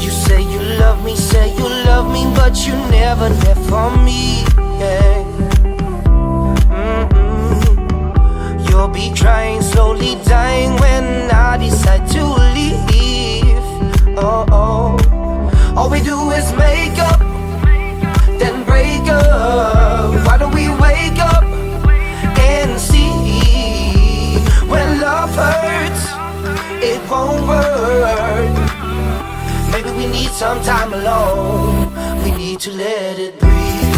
You say you love me, but you never there for me. Yeah. You'll be crying, slowly dying when I decide to leave. Oh. All we do is make up, then break up. Why don't we wake up and see? When love hurts, it won't work. Maybe we need some time alone. We need to let it breathe.